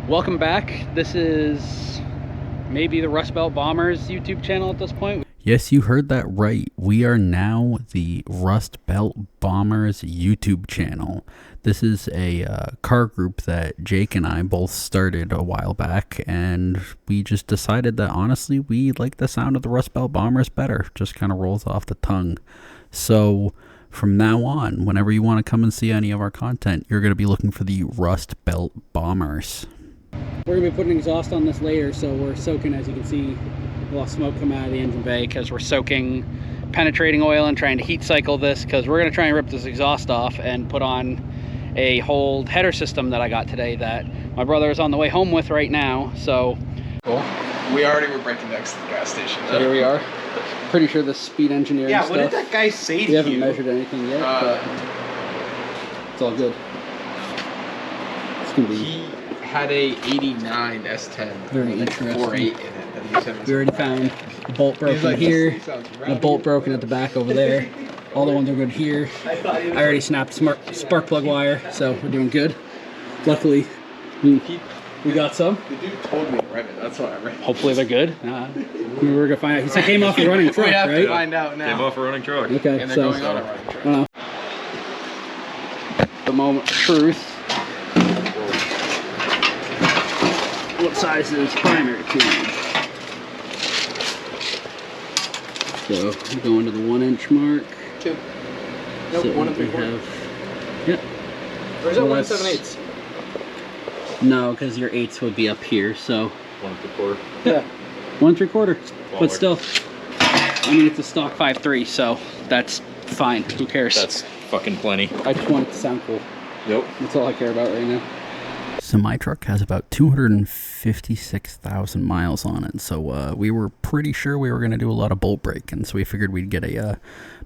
Welcome back. This is maybe the Rust Belt Bombers YouTube channel at this point. Yes, you heard that right. We are now the Rust Belt Bombers YouTube channel. This is a car group that Jake and I both started a while back, and we just decided that honestly we like the sound of the Rust Belt Bombers better. Just kind of rolls off the tongue. So from now on, whenever you want to come and see any of our content, you're going to be looking for the Rust Belt Bombers. We're going to be putting exhaust on this later, so we're soaking, as you can see, a lot of smoke coming out of the engine bay because we're soaking penetrating oil and trying to heat cycle this, because we're going to try and rip this exhaust off and put on a whole header system that I got today that my brother is on the way home with right now. So cool. We already were breaking next to the gas station. So here we are. Pretty sure the speed engineering stuff. Yeah, what did that guy say to you? We haven't measured anything yet, but it's all good. It's going to be... He had a 89 S10. Very interesting. 4.8 in it. We already found a bolt broken here, and a bolt broken at the back over there. All the ones are good here. I already snapped spark plug wire, so we're doing good. Luckily, we got some. The dude told me to rent it. That's why I rented it. Hopefully they're good. We were gonna find out. He said came off a running truck, we have right? to find out now. Came off a running truck. Okay, And they're so going on a running truck. The moment of truth. What size is primary tube? So we go into the 1 inch mark. 2. Nope, So 1 3/4. Yep. Or is that Well, 1 that's- 7/8? No, because your eighths would be up here. So 1 3/4. yeah, 1 3/4. Smaller. But still, I mean it's a stock 5.3, so that's fine. Who cares? That's fucking plenty. I just want it to sound cool. Yep. That's all I care about right now. So my truck has about 256,000 miles on it, so we were pretty sure we were going to do a lot of bolt breaking, so we figured we'd get a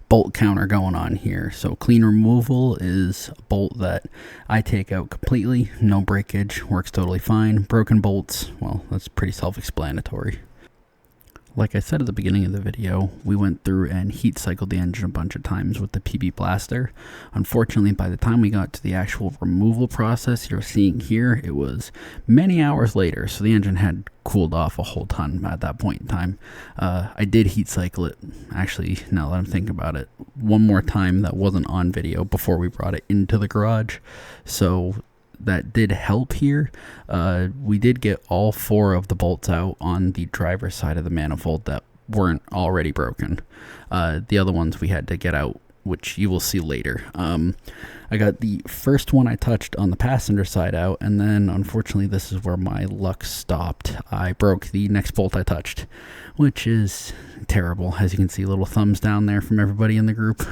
bolt counter going on here. So clean removal is a bolt that I take out completely, no breakage, works totally fine. Broken bolts, well, that's pretty self-explanatory. Like I said at the beginning of the video, we went through and heat cycled the engine a bunch of times with the PB blaster. Unfortunately, by the time we got to the actual removal process you're seeing here, it was many hours later, so the engine had cooled off a whole ton at that point in time. I did heat cycle it, actually, now that I'm thinking about it, one more time that wasn't on video before we brought it into the garage. So that did help here. We did get all 4 of the bolts out on the driver's side of the manifold that weren't already broken. The other ones we had to get out, which you will see later. I got the first one I touched on the passenger side out, and then unfortunately this is where my luck stopped. I broke the next bolt I touched, which is terrible. As you can see, little thumbs down there from everybody in the group.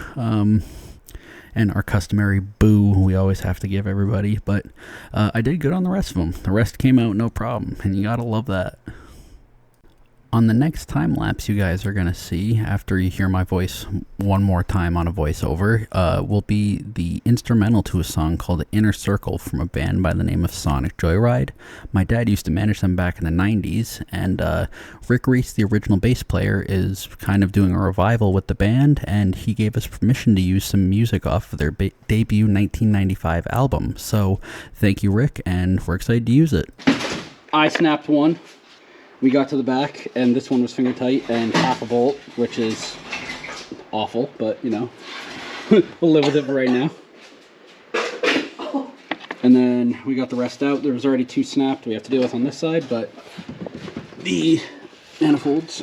And our customary boo we always have to give everybody, but I did good on the rest of them. The rest came out no problem, and you gotta love that. On the next time lapse you guys are gonna see, after you hear my voice one more time on a voiceover, will be the instrumental to a song called Inner Circle from a band by the name of Sonic Joyride. My dad used to manage them back in the 90s, and Rick Reese, the original bass player, is kind of doing a revival with the band, and he gave us permission to use some music off of their debut 1995 album. So thank you, Rick, and we're excited to use it. I snapped one. We got to the back, and this one was finger tight and half a bolt, which is awful, but you know, we'll live with it for right now. And then we got the rest out. There was already 2 snapped we have to deal with on this side, but the manifolds,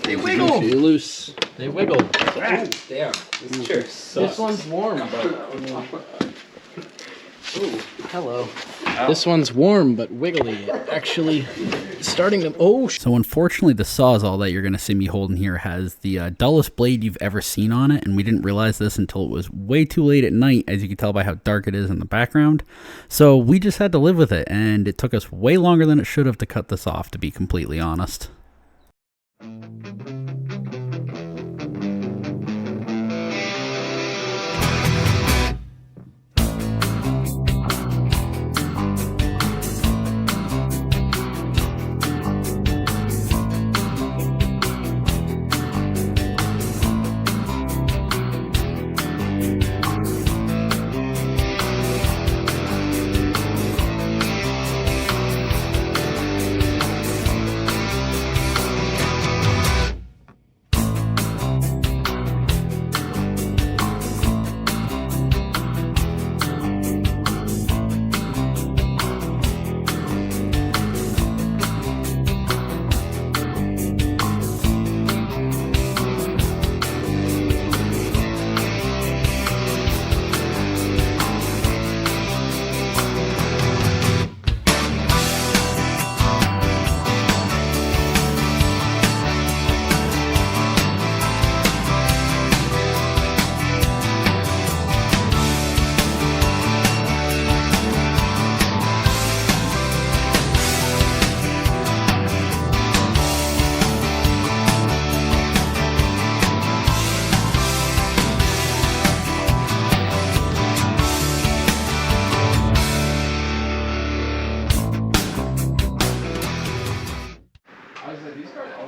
They wiggle! they loose. They wiggle. Damn. This chair sucks. This one's warm, but... Ooh, hello. Ow. This one's warm but wiggly. Actually, starting to... Oh! So unfortunately, the Sawzall that you're going to see me holding here has the dullest blade you've ever seen on it, and we didn't realize this until it was way too late at night, as you can tell by how dark it is in the background. So we just had to live with it, and it took us way longer than it should have to cut this off, to be completely honest.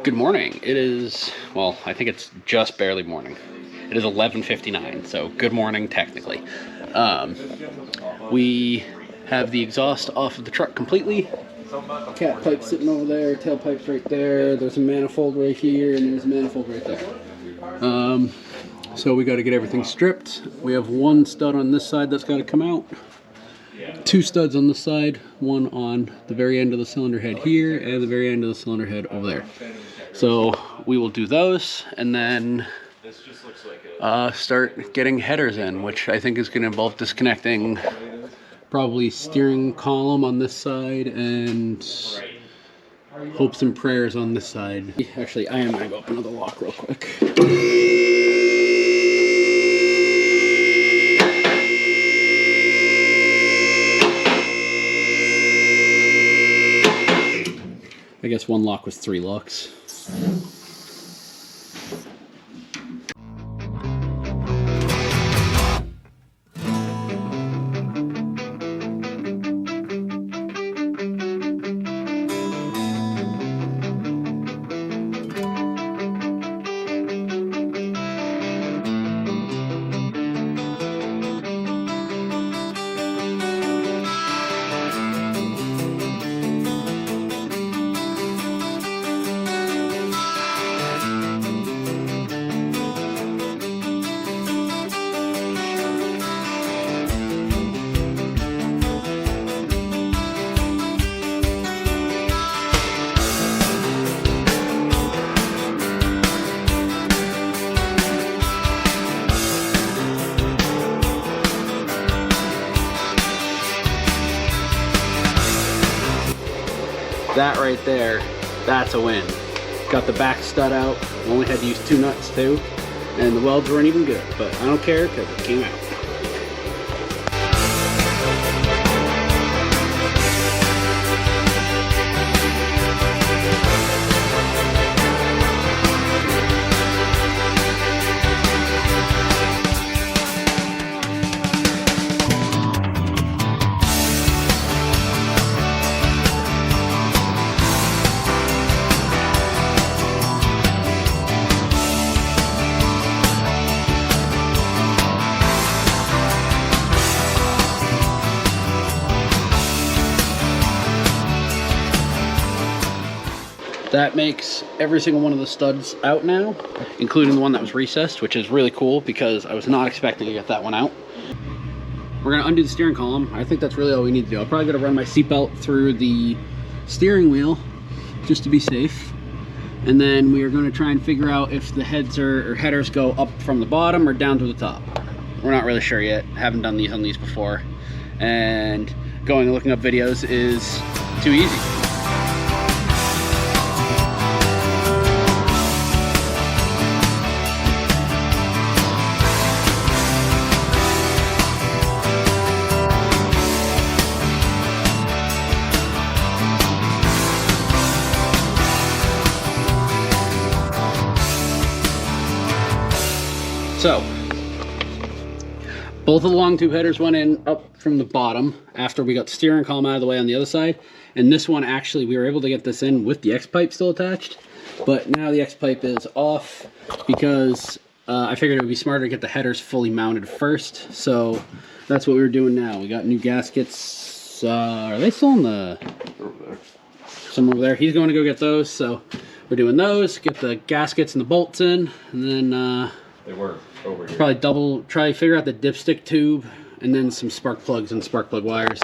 Good morning. It is, well, I think it's just barely morning. It is 11:59, so good morning technically. We have the exhaust off of the truck completely. Cat pipe sitting over there, tailpipe's right there. There's a manifold right here, and there's a manifold right there. So we got to get everything stripped. We have one stud on this side that's got to come out. Two studs on this side, one on the very end of the cylinder head here and the very end of the cylinder head over there. So we will do those and then start getting headers in, which I think is going to involve disconnecting probably steering column on this side and hopes and prayers on this side. Actually, I am going to go open the lock real quick. I guess one lock was 3 locks. That right there, that's a win. Got the back stud out, only had to use 2 nuts too, and the welds weren't even good, but I don't care because it came out. That makes every single one of the studs out now, including the one that was recessed, which is really cool because I was not expecting to get that one out. We're gonna undo the steering column. I think that's really all we need to do. I'll probably gonna run my seatbelt through the steering wheel just to be safe. And then we are gonna try and figure out if the headers go up from the bottom or down to the top. We're not really sure yet. Haven't done these on these before. And going and looking up videos is too easy. So, both of the long tube headers went in up from the bottom after we got the steering column out of the way on the other side. And this one, actually, we were able to get this in with the X-pipe still attached. But now the X-pipe is off because I figured it would be smarter to get the headers fully mounted first. So that's what we were doing now. We got new gaskets. Are they still in the... somewhere over there? He's going to go get those. So we're doing those, get the gaskets and the bolts in, and then... They were over here. Probably try to figure out the dipstick tube and then some spark plugs and spark plug wires.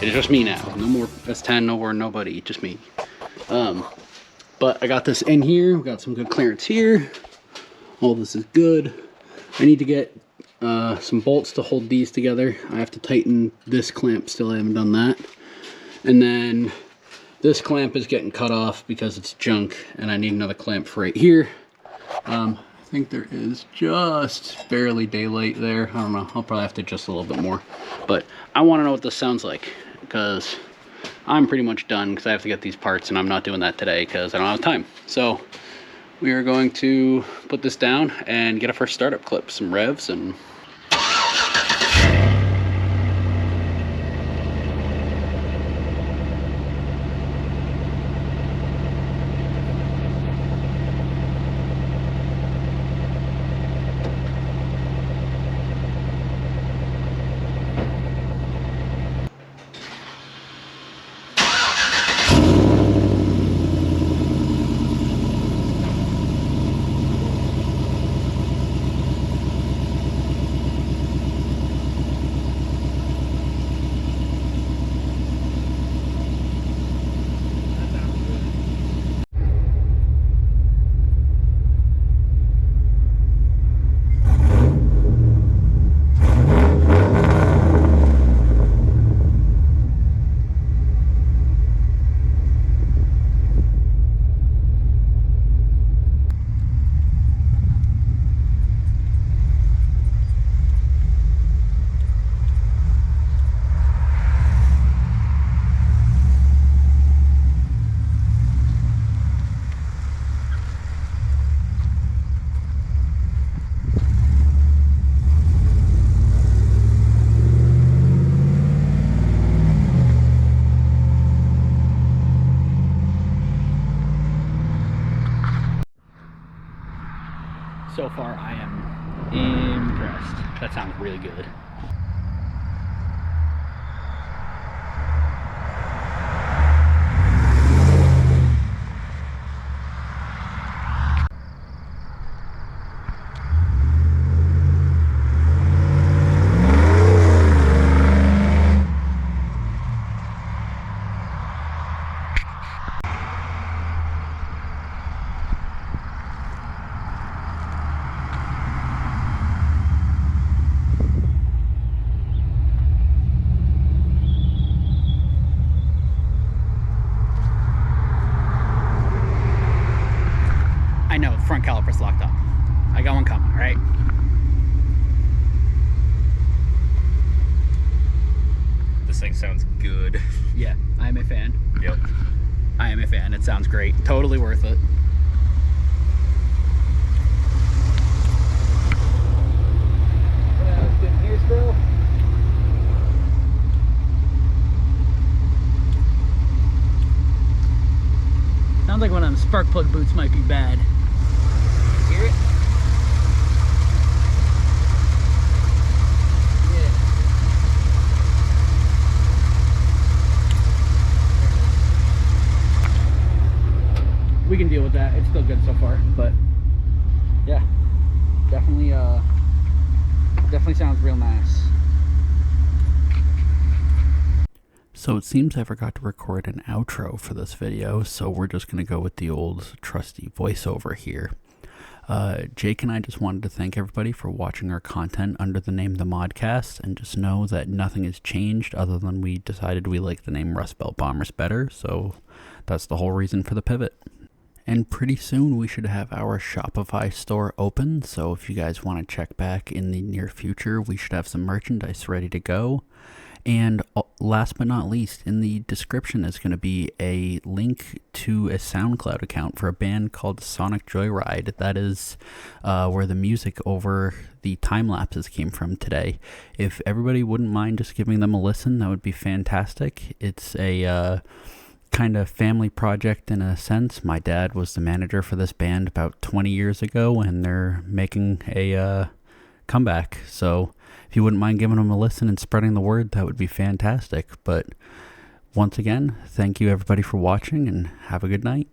It is just me now. No more S10, no more nobody, just me. But I got this in here. We got some good clearance here. All this is good. I need to get some bolts to hold these together. I have to tighten this clamp still. I haven't done that. And then this clamp is getting cut off because it's junk, and I need another clamp for right here. I think there is just barely daylight there. I don't know. I'll probably have to adjust a little bit more. But I want to know what this sounds like, because I'm pretty much done, because I have to get these parts, and I'm not doing that today because I don't have time. So we are going to put this down and get a first startup clip, some revs, and so far I am impressed. That sounds really good. I know, the front caliper's locked up. I got one coming, all right? This thing sounds good. Yeah, I am a fan. Yep. I am a fan. It sounds great. Totally worth it. Here still. Sounds like one of them spark plug boots might be bad. Hear it? Yeah. We can deal with that. It's still good so far, but yeah, definitely sounds real nice. So it seems I forgot to record an outro for this video, so we're just going to go with the old trusty voiceover here. Jake and I just wanted to thank everybody for watching our content under the name The Modcast, and just know that nothing has changed other than we decided we like the name Rust Belt Bombers better, so that's the whole reason for the pivot. And pretty soon we should have our Shopify store open, so if you guys want to check back in the near future, we should have some merchandise ready to go. And last but not least, in the description is going to be a link to a SoundCloud account for a band called Sonic Joyride. That is where the music over the time lapses came from today. If everybody wouldn't mind just giving them a listen, that would be fantastic. It's a kind of family project in a sense. My dad was the manager for this band about 20 years ago, and they're making a comeback. So if you wouldn't mind giving them a listen and spreading the word, that would be fantastic. But once again, thank you everybody for watching, and have a good night.